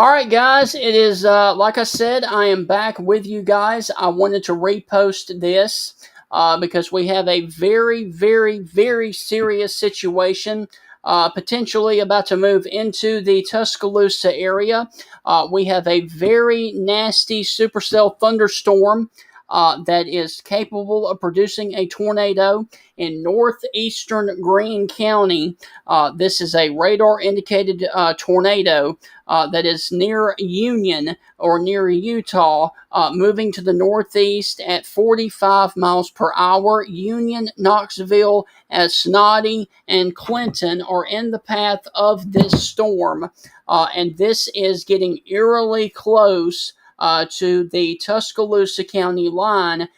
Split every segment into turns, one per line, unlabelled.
All right, guys, it is like I said, I am back with you guys. I wanted to repost this because we have a very, very, very serious situation potentially about to move into the Tuscaloosa area. We have a very nasty supercell thunderstorm. That is capable of producing a tornado in northeastern Greene County. This is a radar indicated tornado that is near Union or near Utah, moving to the northeast at 45 miles per hour. Union, Knoxville, as Snoddy and Clinton are in the path of this storm, and this is getting eerily close to the Tuscaloosa County line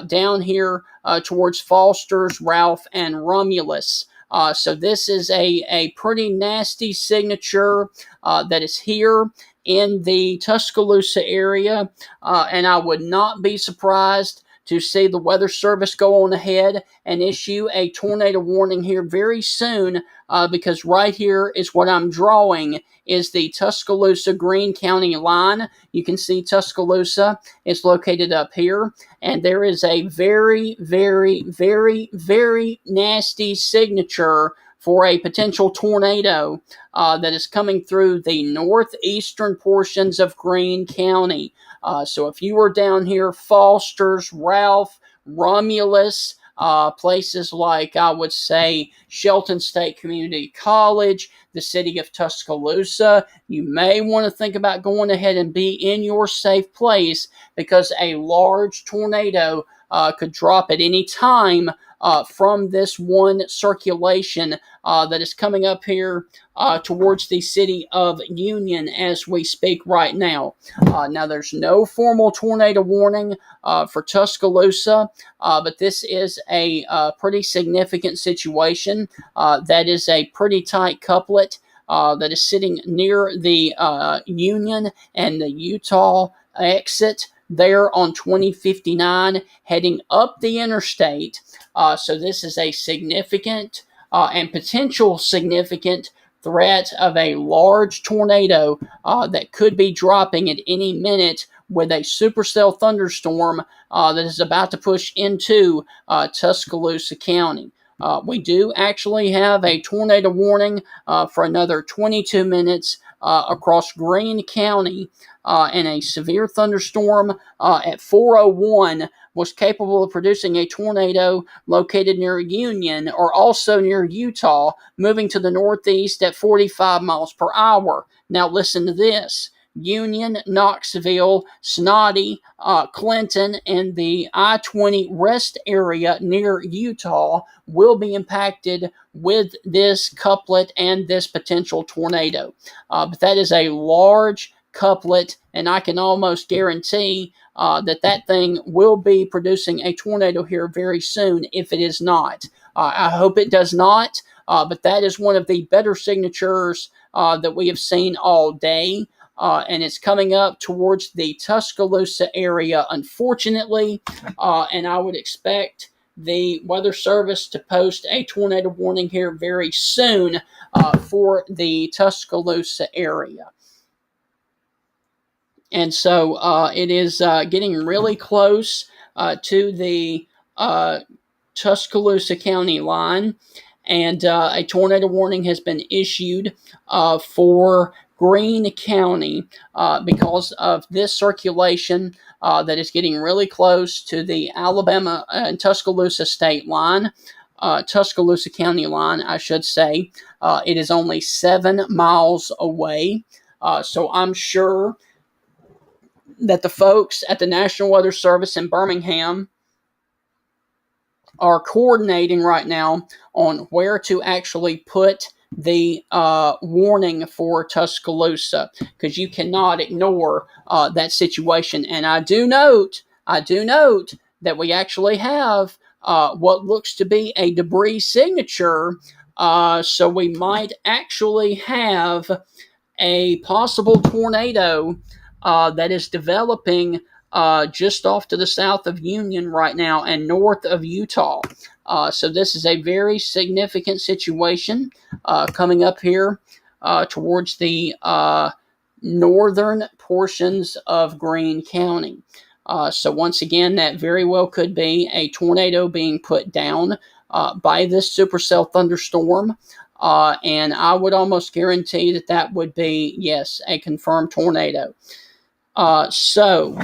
down here towards Foster's, Ralph, and Romulus. So this is a pretty nasty signature that is here in the Tuscaloosa area, and I would not be surprised to see the Weather Service go on ahead and issue a tornado warning here very soon, because right here is what I'm drawing is the Tuscaloosa Greene County line. You can see Tuscaloosa is located up here, and there is a very, very, very, very nasty signature for a potential tornado that is coming through the northeastern portions of Greene County. So if you are down here, Foster's, Ralph, Romulus, places like, I would say, Shelton State Community College, the city of Tuscaloosa, you may want to think about going ahead and be in your safe place because a large tornado could drop at any time from this one circulation that is coming up here towards the city of Union as we speak right now. Now, there's no formal tornado warning for Tuscaloosa, but this is a pretty significant situation. That is a pretty tight couplet that is sitting near the Union and the Utah exit there on 2059 heading up the interstate. So this is a significant and potential significant threat of a large tornado that could be dropping at any minute with a supercell thunderstorm that is about to push into Tuscaloosa County. We do actually have a tornado warning for another 22 minutes across Greene County, and a severe thunderstorm at 4:01 was capable of producing a tornado located near Union or also near Utah, moving to the northeast at 45 miles per hour. Now listen to this. Union, Knoxville, Snoddy, Clinton, and the I-20 rest area near Utah will be impacted with this couplet and this potential tornado. But that is a large couplet, and I can almost guarantee that thing will be producing a tornado here very soon if it is not. I hope it does not, but that is one of the better signatures that we have seen all day. And it's coming up towards the Tuscaloosa area, unfortunately, and I would expect the Weather Service to post a tornado warning here very soon for the Tuscaloosa area. And so it is getting really close to the Tuscaloosa County line, and a tornado warning has been issued for Greene County because of this circulation that is getting really close to the Alabama and Tuscaloosa state line, Tuscaloosa County line, I should say. It is only 7 miles away, so I'm sure that the folks at the National Weather Service in Birmingham are coordinating right now on where to actually put the warning for Tuscaloosa, because you cannot ignore that situation. And I do note that we actually have what looks to be a debris signature, so we might actually have a possible tornado that is developing just off to the south of Union right now and north of Utah. So this is a very significant situation coming up here towards the northern portions of Greene County. So once again, that very well could be a tornado being put down by this supercell thunderstorm. And I would almost guarantee that that would be, yes, a confirmed tornado. So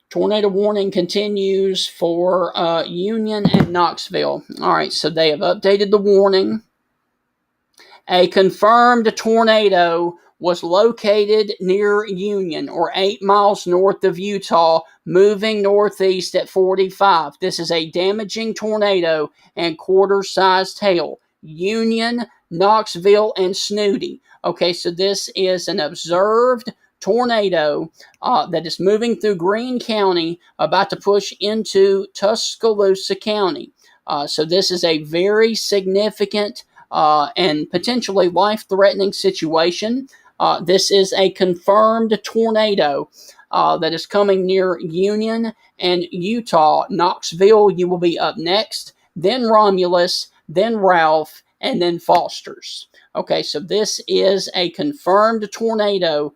tornado warning continues for Union and Knoxville. All right, so they have updated the warning. A confirmed tornado was located near Union, or 8 miles north of Utah, moving northeast at 45. This is a damaging tornado and quarter-sized hail. Union, Knoxville, and Snooty. Okay, so this is an observed tornado that is moving through Greene County, about to push into Tuscaloosa County. So this is a very significant and potentially life-threatening situation. This is a confirmed tornado that is coming near Union and Utah. Knoxville, you will be up next, then Romulus, then Ralph, and then Foster's. Okay, so this is a confirmed tornado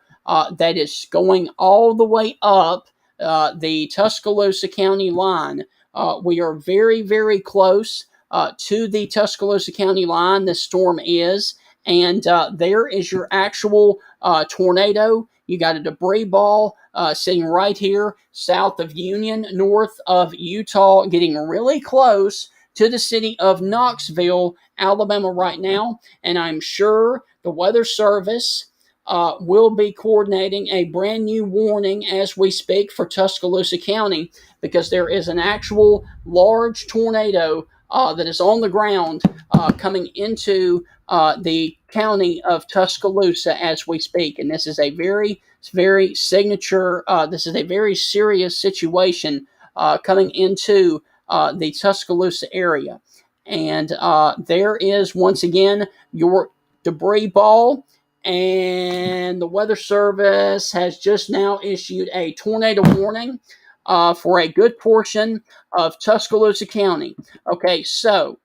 that is going all the way up the Tuscaloosa County line. We are very, very close to the Tuscaloosa County line. This storm is, and there is your actual tornado. You got a debris ball sitting right here south of Union, north of Utah, getting really close to the city of Knoxville, Alabama right now. And I'm sure the Weather Service will be coordinating a brand new warning as we speak for Tuscaloosa County, because there is an actual large tornado that is on the ground coming into the county of Tuscaloosa as we speak. And this is a very, very signature, this is a very serious situation coming into the Tuscaloosa area. And there is, once again, your debris ball. And the Weather Service has just now issued a tornado warning for a good portion of Tuscaloosa County. Okay, so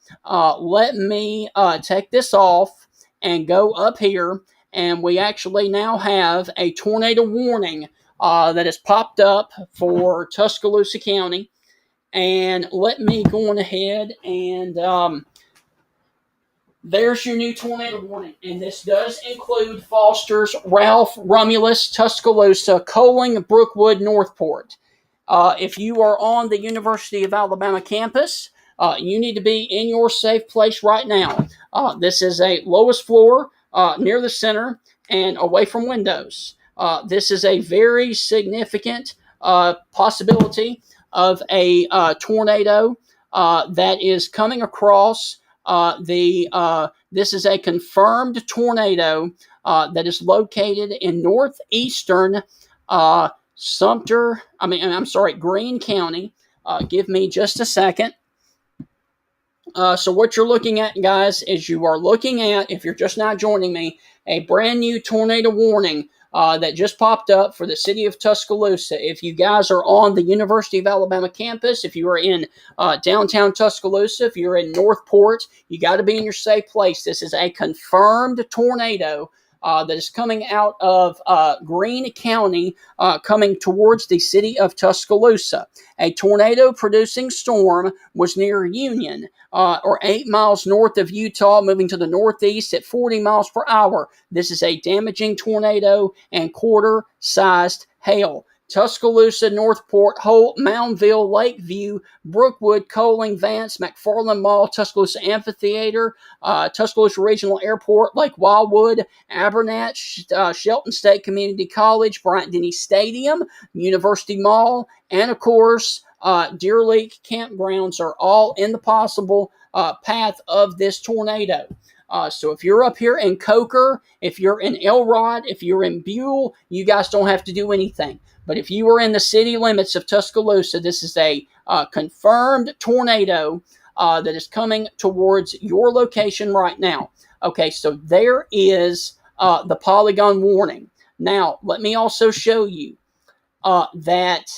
let me take this off and go up here, and we actually now have a tornado warning that has popped up for Tuscaloosa County. And let me go on ahead and there's your new tornado warning, and this does include Foster's, Ralph, Romulus, Tuscaloosa, Coaling, Brookwood, Northport. If you are on the University of Alabama campus, you need to be in your safe place right now. This is a lowest floor near the center and away from windows. This is a very significant possibility of a tornado that is coming across this is a confirmed tornado that is located in northeastern Greene County. Give me just a second. So what you're looking at, guys, is you are looking at, if you're just now joining me, a brand new tornado warning that just popped up for the city of Tuscaloosa. If you guys are on the University of Alabama campus, if you are in downtown Tuscaloosa, if you're in Northport, you got to be in your safe place. This is a confirmed tornado that is coming out of Greene County, coming towards the city of Tuscaloosa. A tornado-producing storm was near Union, or 8 miles north of Utah, moving to the northeast at 40 miles per hour. This is a damaging tornado and quarter-sized hail. Tuscaloosa, Northport, Holt, Moundville, Lakeview, Brookwood, Coaling, Vance, McFarland Mall, Tuscaloosa Amphitheater, Tuscaloosa Regional Airport, Lake Wildwood, Abernatch, Shelton State Community College, Bryant-Denny Stadium, University Mall, and of course, Deer Lake campgrounds are all in the possible path of this tornado. So if you're up here in Coker, if you're in Elrod, if you're in Buell, you guys don't have to do anything. But if you are in the city limits of Tuscaloosa, this is a confirmed tornado that is coming towards your location right now. Okay, so there is the polygon warning. Now, let me also show you that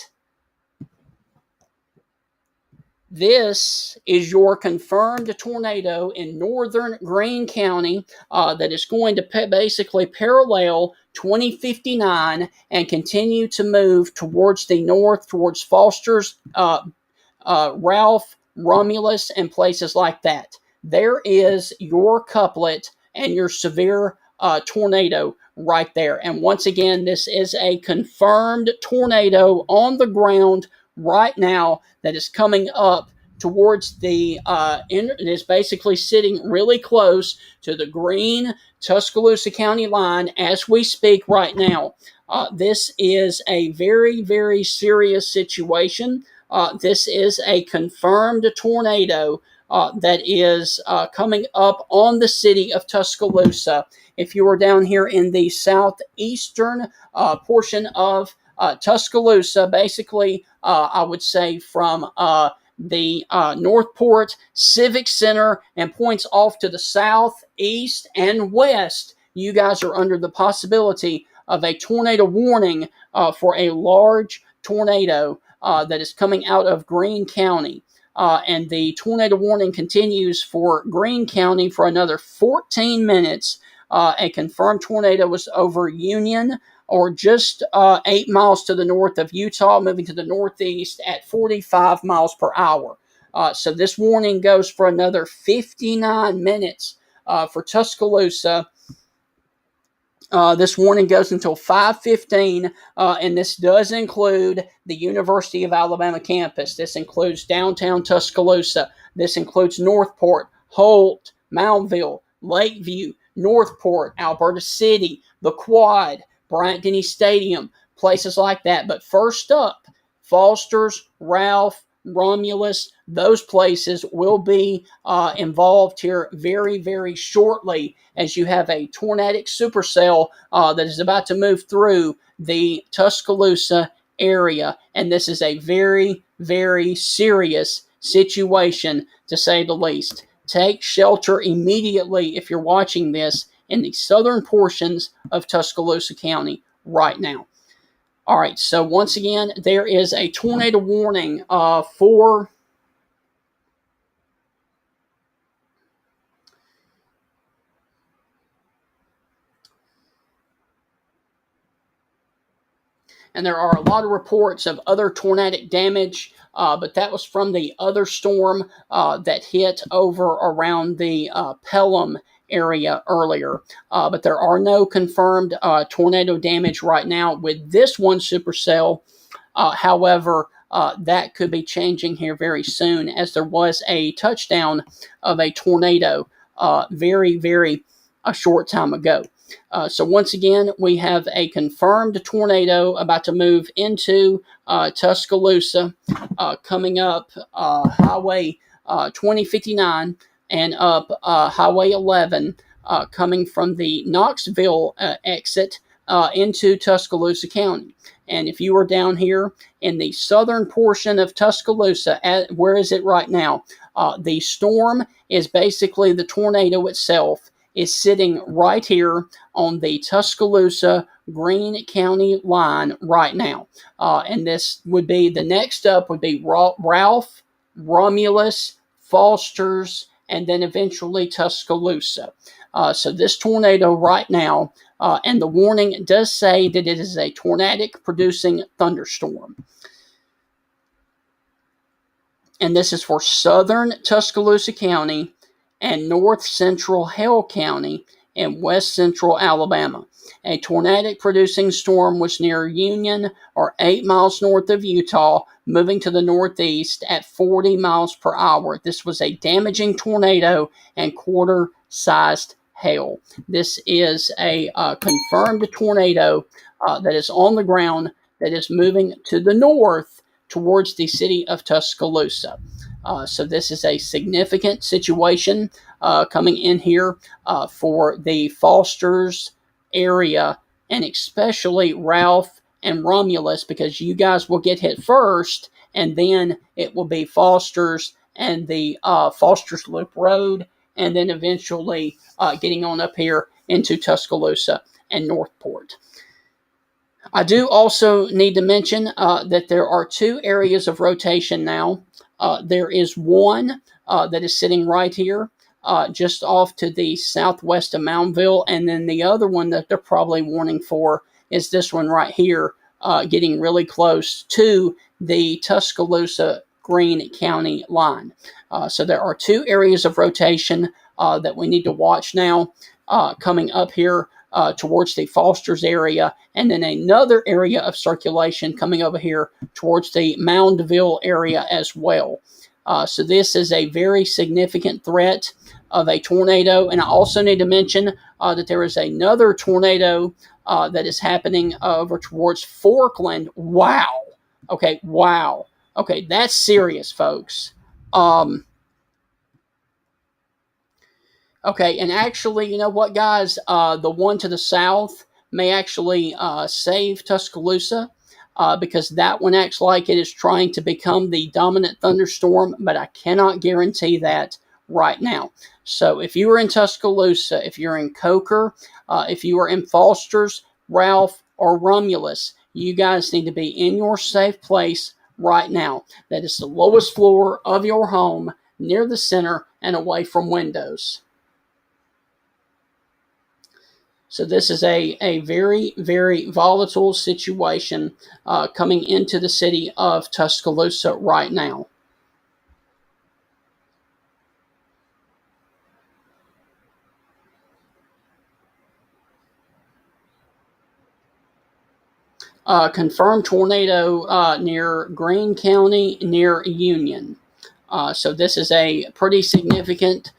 This is your confirmed tornado in northern Greene County that is going to basically parallel 2059 and continue to move towards the north, towards Foster's, Ralph, Romulus, and places like that. There is your couplet and your severe tornado right there. And once again, this is a confirmed tornado on the ground right now that is coming up towards it is basically sitting really close to the Greene Tuscaloosa County line as we speak right now. This is a very, very serious situation. This is a confirmed tornado that is coming up on the city of Tuscaloosa. If you are down here in the southeastern portion of Tuscaloosa, basically, I would say from the Northport Civic Center and points off to the south, east, and west, you guys are under the possibility of a tornado warning for a large tornado that is coming out of Greene County. And the tornado warning continues for Greene County for another 14 minutes. A confirmed tornado was over Union, or just 8 miles to the north of Utah, moving to the northeast at 45 miles per hour. So this warning goes for another 59 minutes for Tuscaloosa. This warning goes until 5:15, and this does include the University of Alabama campus. This includes downtown Tuscaloosa. This includes Northport, Holt, Moundville, Lakeview, Northport, Alberta City, the Quad, Bryant-Denny Stadium, places like that. But first up, Foster's, Ralph, Romulus, those places will be involved here very, very shortly, as you have a tornadic supercell that is about to move through the Tuscaloosa area. And this is a very, very serious situation, to say the least. Take shelter immediately if you're watching this in the southern portions of Tuscaloosa County right now. All right, so once again, there is a tornado warning for and there are a lot of reports of other tornadic damage, but that was from the other storm that hit over around the Pelham area earlier. But there are no confirmed tornado damage right now with this one supercell. However, that could be changing here very soon, as there was a touchdown of a tornado very, very a short time ago. So once again, we have a confirmed tornado about to move into Tuscaloosa, coming up Highway 2059 and up Highway 11, coming from the Knoxville exit into Tuscaloosa County. And if you are down here in the southern portion of Tuscaloosa, where is it right now? The storm is basically the tornado itself is sitting right here on the Tuscaloosa Greene County line right now. And this would be, the next up would be Ralph, Romulus, Foster's, and then eventually Tuscaloosa. So this tornado right now, and the warning does say that it is a tornadic producing thunderstorm. And this is for southern Tuscaloosa County and north central Hale County and west central Alabama. A tornadic producing storm was near Union, or 8 miles north of Utah, moving to the northeast at 40 miles per hour. This was a damaging tornado and quarter-sized hail. This is a confirmed tornado that is on the ground, that is moving to the north towards the city of Tuscaloosa. So this is a significant situation coming in here for the Foster's area, and especially Ralph and Romulus, because you guys will get hit first, and then it will be Foster's and the Foster's Loop Road, and then eventually getting on up here into Tuscaloosa and Northport. I do also need to mention that there are two areas of rotation now. There is one that is sitting right here, just off to the southwest of Moundville, and then the other one that they're probably warning for is this one right here, getting really close to the Tuscaloosa Greene County line. So there are two areas of rotation that we need to watch now, coming up here towards the Foster's area, and then another area of circulation coming over here towards the Moundville area as well. So this is a very significant threat of a tornado. And I also need to mention that there is another tornado that is happening over towards Forkland. Wow. Okay, wow. Okay, that's serious, folks. Okay, and actually, you know what, guys? The one to the south may actually save Tuscaloosa, because that one acts like it is trying to become the dominant thunderstorm, but I cannot guarantee that right now. So if you are in Tuscaloosa, if you're in Coker, if you are in Foster's, Ralph, or Romulus, you guys need to be in your safe place right now. That is the lowest floor of your home, near the center and away from windows. So this is a very, very volatile situation coming into the city of Tuscaloosa right now. Confirmed tornado near Greene County, near Union. So this is a pretty significant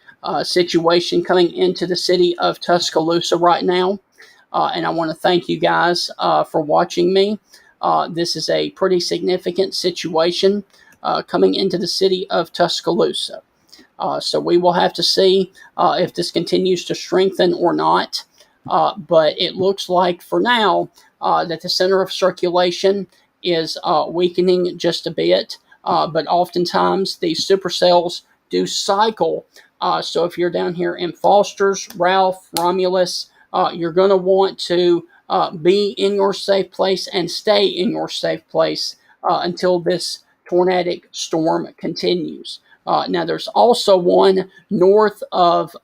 situation coming into the city of Tuscaloosa right now. And I want to thank you guys for watching me. This is a pretty significant situation coming into the city of Tuscaloosa. So we will have to see if this continues to strengthen or not. But it looks like for now that the center of circulation is weakening just a bit. But oftentimes these supercells do cycle. So if you're down here in Foster's, Ralph, Romulus, you're going to want to be in your safe place and stay in your safe place until this tornadic storm continues. Now, there's also one north of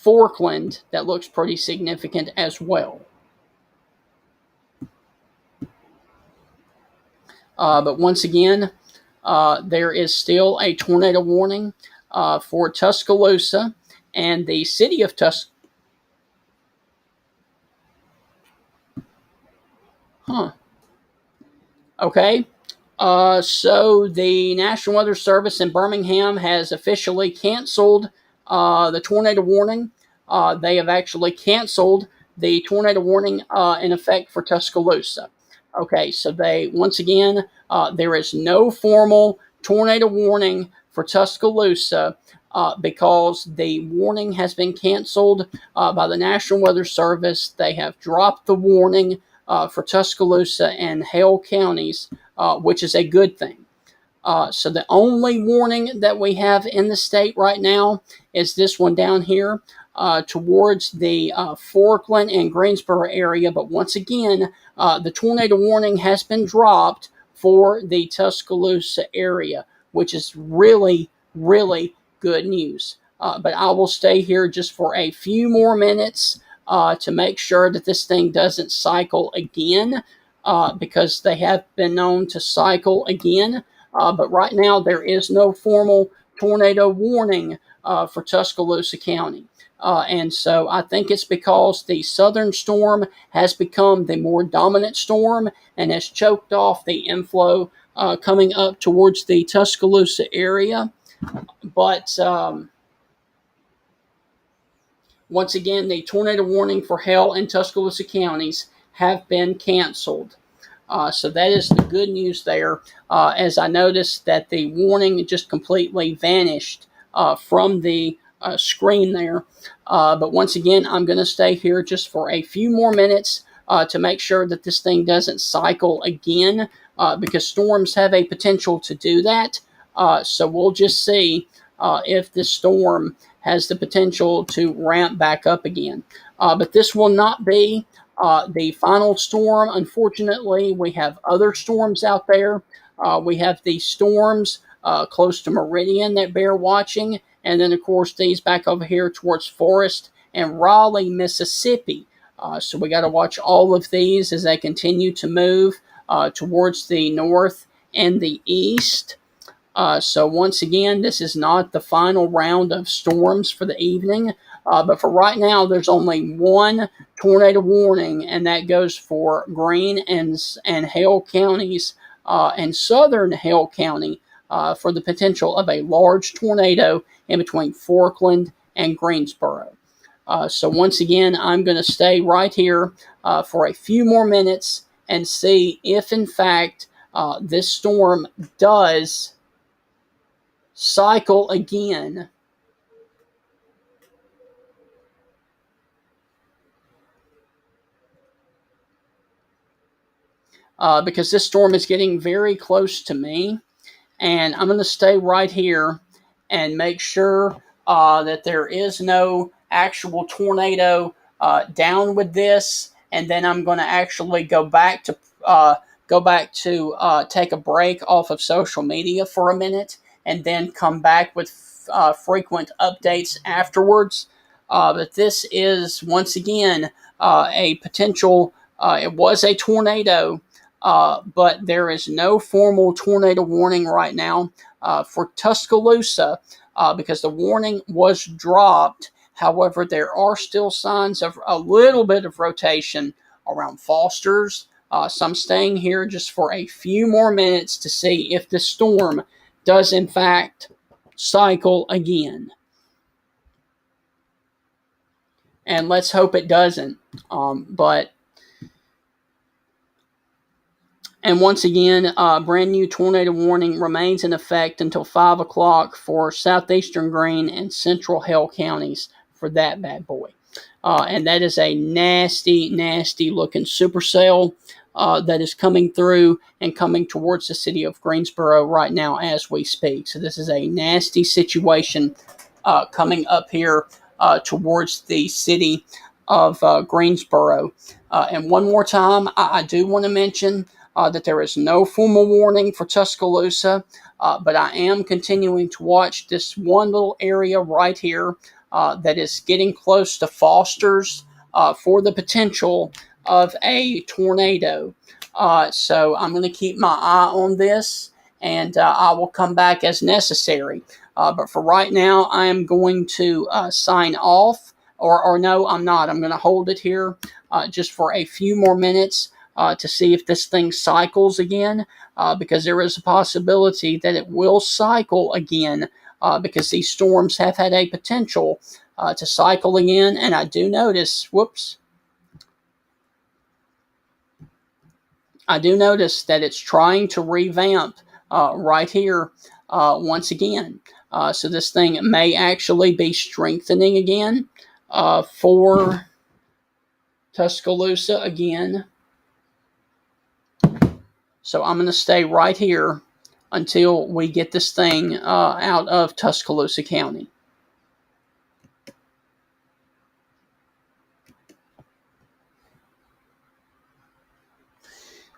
Forkland that looks pretty significant as well. But once again, there is still a tornado warning for Tuscaloosa and the city of Tuscaloosa. Huh. Okay. So the National Weather Service in Birmingham has officially canceled the tornado warning. They have actually canceled the tornado warning in effect for Tuscaloosa. Okay, so they, once again, there is no formal tornado warning for Tuscaloosa because the warning has been canceled by the National Weather Service. They have dropped the warning for Tuscaloosa and Hale counties, which is a good thing. So the only warning that we have in the state right now is this one down here towards the Forkland and Greensboro area. But once again, the tornado warning has been dropped for the Tuscaloosa area, which is really, really good news. But I will stay here just for a few more minutes to make sure that this thing doesn't cycle again, because they have been known to cycle again. But right now, there is no formal tornado warning for Tuscaloosa County. And so I think it's because the southern storm has become the more dominant storm and has choked off the inflow coming up towards the Tuscaloosa area. But once again, the tornado warning for Hale and Tuscaloosa counties have been canceled. So that is the good news there, as I noticed that the warning just completely vanished from the screen there. But once again, I'm going to stay here just for a few more minutes to make sure that this thing doesn't cycle again, because storms have a potential to do that. So we'll just see if this storm has the potential to ramp back up again. But this will not be the final storm. Unfortunately, we have other storms out there We have these storms close to Meridian that bear watching, and then of course these back over here towards Forest and Raleigh, Mississippi. So we got to watch all of these as they continue to move towards the north and the east. So once again, this is not the final round of storms for the evening, but for right now, there's only one tornado warning, and that goes for Greene and Hale counties and southern Hale County for the potential of a large tornado in between Forkland and Greensboro. So once again, I'm going to stay right here for a few more minutes and see if, in fact, this storm does cycle again. Because this storm is getting very close to me, and I'm going to stay right here and make sure that there is no actual tornado down with this, and then I'm going to actually go back to take a break off of social media for a minute, and then come back with frequent updates afterwards. But this is once again a potential. It was a tornado. But there is no formal tornado warning right now for Tuscaloosa because the warning was dropped. However, there are still signs of a little bit of rotation around Foster's. So I'm staying here just for a few more minutes to see if the storm does in fact cycle again. And let's hope it doesn't. And once again, brand new tornado warning remains in effect until 5 o'clock for southeastern Greene and central Hale counties for that bad boy. And that is a nasty, nasty looking supercell that is coming through and coming towards the city of Greensboro right now as we speak. So this is a nasty situation coming up here towards the city of Greensboro. And one more time, I do want to mention that there is no formal warning for Tuscaloosa, but I am continuing to watch this one little area right here that is getting close to Foster's for the potential of a tornado. So I'm going to keep my eye on this, and I will come back as necessary. But for right now, I am going to sign off. Or no, I'm not. I'm going to hold it here just for a few more minutes to see if this thing cycles again, because there is a possibility that it will cycle again because these storms have had a potential to cycle again. And I do notice, that it's trying to revamp right here once again. So this thing may actually be strengthening again for Tuscaloosa again. So I'm going to stay right here until we get this thing out of Tuscaloosa County.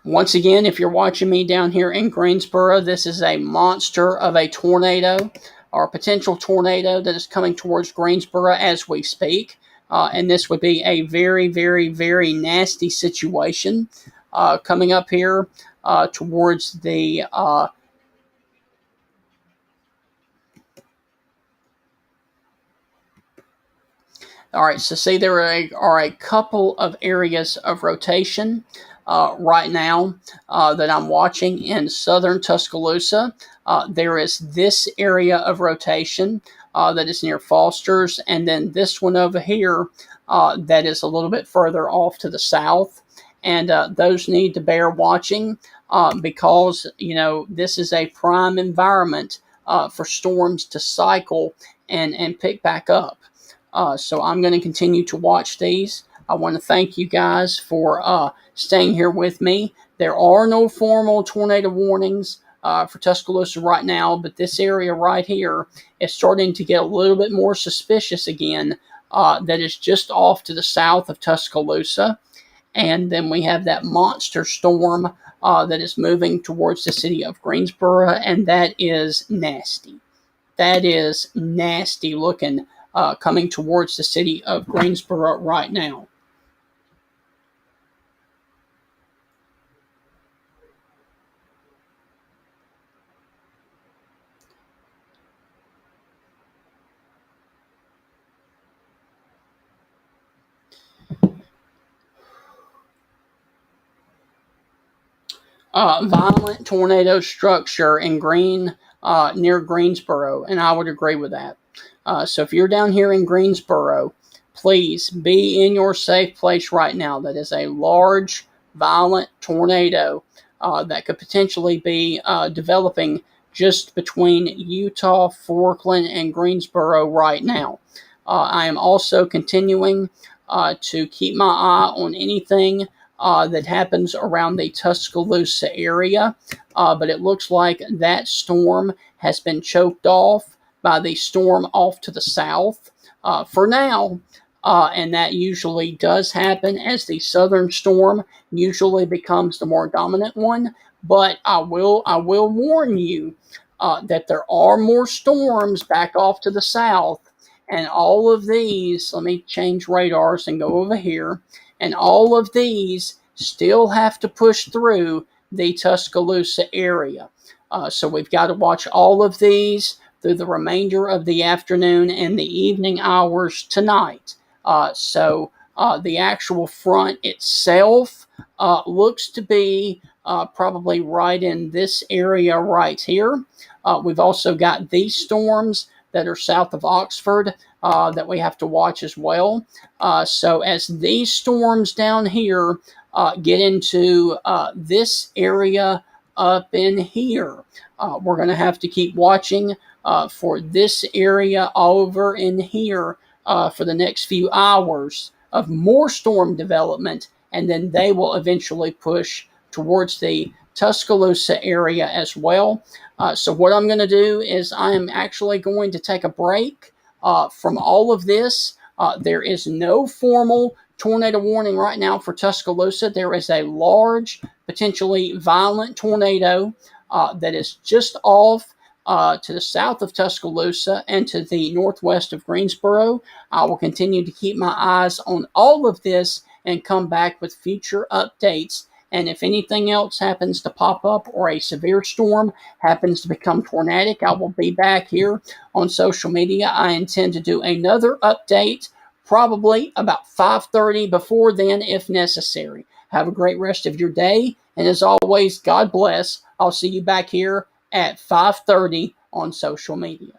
Once again, if you're watching me down here in Greensboro, this is a monster of a tornado or potential tornado that is coming towards Greensboro as we speak. And this would be a very, very, very nasty situation coming up here towards the all right, so see there are a couple of areas of rotation right now that I'm watching in southern Tuscaloosa. There is this area of rotation that is near Foster's, and then this one over here that is a little bit further off to the south. And those need to bear watching because, this is a prime environment for storms to cycle and pick back up. So I'm going to continue to watch these. I want to thank you guys for staying here with me. There are no formal tornado warnings for Tuscaloosa right now, but this area right here is starting to get a little bit more suspicious again. That is just off to the south of Tuscaloosa. And then we have that monster storm that is moving towards the city of Greensboro, and that is nasty. That is nasty looking, coming towards the city of Greensboro right now. Violent tornado structure in near Greensboro, and I would agree with that. So if you're down here in Greensboro, please be in your safe place right now. That is a large, violent tornado that could potentially be developing just between Utah, Forkland, and Greensboro right now. I am also continuing to keep my eye on anything that happens around the Tuscaloosa area, but it looks like that storm has been choked off by the storm off to the south for now. And that usually does happen as the southern storm usually becomes the more dominant one. But I will warn you that there are more storms back off to the south, and all of these. Let me change radars and go over here. And all of these still have to push through the Tuscaloosa area. So we've got to watch all of these through the remainder of the afternoon and the evening hours tonight. The actual front itself looks to be probably right in this area right here. We've also got these storms that are south of Oxford that we have to watch as well. So as these storms down here get into this area up in here, we're going to have to keep watching for this area over in here for the next few hours of more storm development, and then they will eventually push towards the Tuscaloosa area as well. So what I'm going to do is I am actually going to take a break from all of this. There is no formal tornado warning right now for Tuscaloosa. There is a large, potentially violent tornado that is just off to the south of Tuscaloosa and to the northwest of Greensboro. I will continue to keep my eyes on all of this and come back with future updates. And if anything else happens to pop up or a severe storm happens to become tornadic, I will be back here on social media. I intend to do another update probably about 5:30 before then if necessary. Have a great rest of your day. And as always, God bless. I'll see you back here at 5:30 on social media.